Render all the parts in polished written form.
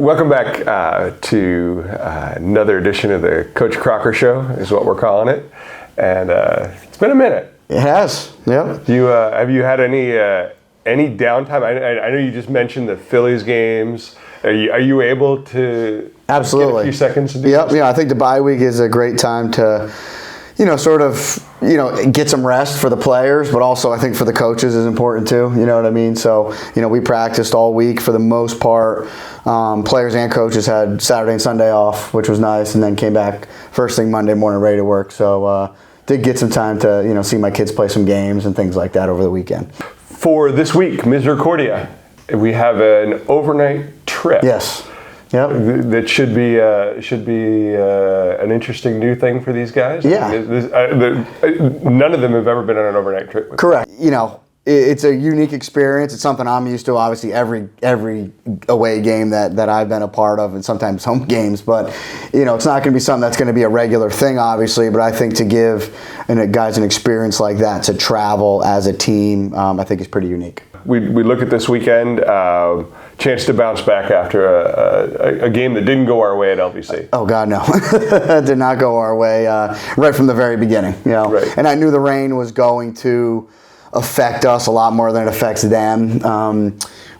Welcome back to another edition of the Coach Crocker Show, is what we're calling it. And it's been a minute. It has, yeah. Have you had any downtime? I know you just mentioned the Phillies games. Are you able to Absolutely. get a few seconds to do Yep, this? yeah, I think the bye week is a great time to, get some rest for the players, but also I think for the coaches is important too, you know what I mean? So, we practiced all week for the most part. Players and coaches had Saturday and Sunday off, which was nice, and then came back first thing Monday morning ready to work. So, did get some time to, see my kids play some games and things like that over the weekend. For this week, Misericordia, we have an overnight trip. Yes. Yep. That should be an interesting new thing for these guys. Yeah. None of them have ever been on an overnight trip with Correct. It's a unique experience. It's something I'm used to, obviously, every away game that I've been a part of, and sometimes home games. But, it's not going to be something that's going to be a regular thing, obviously. But I think to give guys an experience like that, to travel as a team, I think is pretty unique. We look at this weekend, chance to bounce back after a game that didn't go our way at LBC. Oh, God, no. It did not go our way right from the very beginning. Right. And I knew the rain was going to affect us a lot more than it affects them.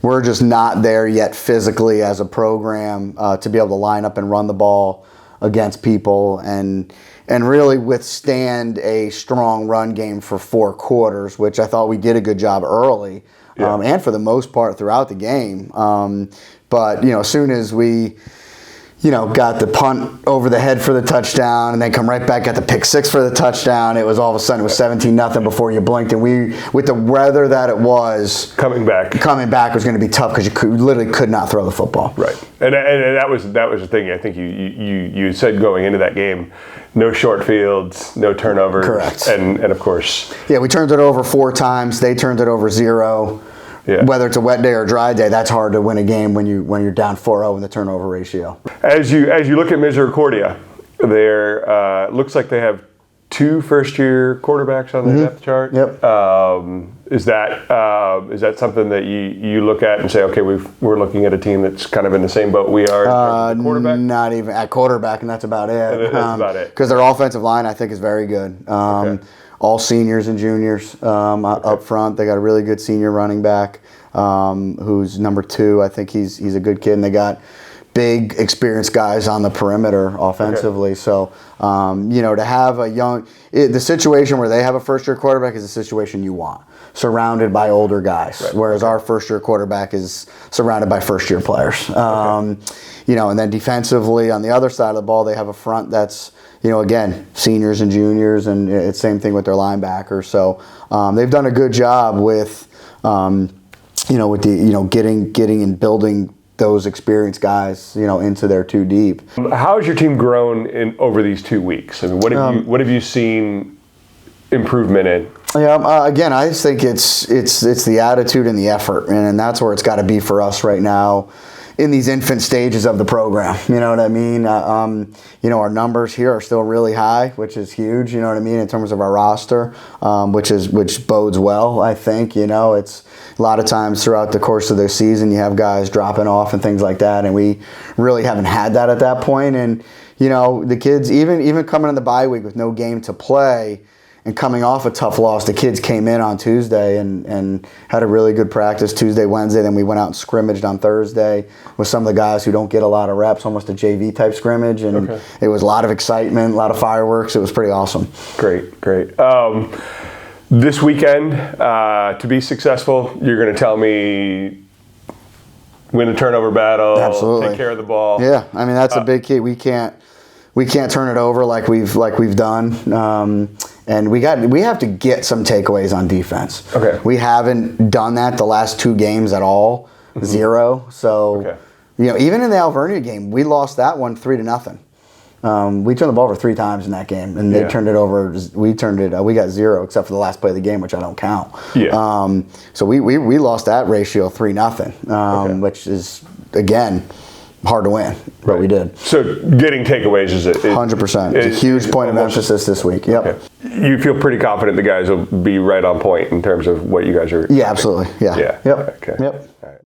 We're just not there yet physically as a program to be able to line up and run the ball against people and really withstand a strong run game for 4 quarters, which I thought we did a good job early. Yeah. And for the most part throughout the game. But, as soon as we, got the punt over the head for the touchdown and then come right back, got the pick 6 for the touchdown, it was all of a sudden it was 17-0 before you blinked. And we, with the weather that it was, coming back was going to be tough because you literally could not throw the football. Right. And that was the thing. I think you said going into that game, no short fields, no turnovers. Correct. And of course. Yeah, we turned it over 4 times. They turned it over 0. Yeah. Whether it's a wet day or a dry day, that's hard to win a game when you're down 4-0 in the turnover ratio. As you look at Misericordia, there looks like they have 2 first-year quarterbacks on their depth chart. Yep. Is that something that you look at and say, okay, we're looking at a team that's kind of in the same boat we are in terms of quarterback? Not even at quarterback, and that's about it. That's about it. Because their offensive line, I think, is very good. Okay. All seniors and juniors up front. They got a really good senior running back who's number 2. I think he's a good kid, and they got big, experienced guys on the perimeter offensively. Okay. So, to have the situation where they have a first-year quarterback is a situation you want, surrounded by older guys, right. Whereas our first-year quarterback is surrounded by first-year players. Okay. And then defensively on the other side of the ball, they have a front that's, again, seniors and juniors, and it's same thing with their linebackers. So they've done a good job with, getting and building those experienced guys, into their 2 deep. How has your team grown over these 2 weeks? I mean, what have you seen improvement in? Yeah, again, I just think it's the attitude and the effort, and that's where it's got to be for us right now in these infant stages of the program. You know what I mean? Our numbers here are still really high, which is huge, you know what I mean, in terms of our roster, which bodes well, I think. It's a lot of times throughout the course of the season you have guys dropping off and things like that, and we really haven't had that at that point. And, the kids, even coming in the bye week with no game to play, and coming off a tough loss, the kids came in on Tuesday and had a really good practice Tuesday, Wednesday. Then we went out and scrimmaged on Thursday with some of the guys who don't get a lot of reps, almost a JV type scrimmage. And okay. It was a lot of excitement, a lot of fireworks. It was pretty awesome. Great. This weekend, to be successful, you're going to tell me win the turnover battle, absolutely. Take care of the ball. Yeah, I mean, that's a big key. We can't turn it over like we've done. And we have to get some takeaways on defense. Okay. We haven't done that the last 2 games at all. Mm-hmm. 0. So, okay. Even in the Alvernia game, we lost that one 3-0. We turned the ball over 3 times in that game, and they turned it over. We got 0 except for the last play of the game, which I don't count. Yeah. So we lost that ratio 3-0, which is, again, hard to win, but we did. So getting takeaways is 100%. It's a huge point of emphasis this week. Yep. Okay. You feel pretty confident the guys will be right on point in terms of what you guys are. Yeah, absolutely. Yeah. Yeah. Yep. Okay. Yep. All right.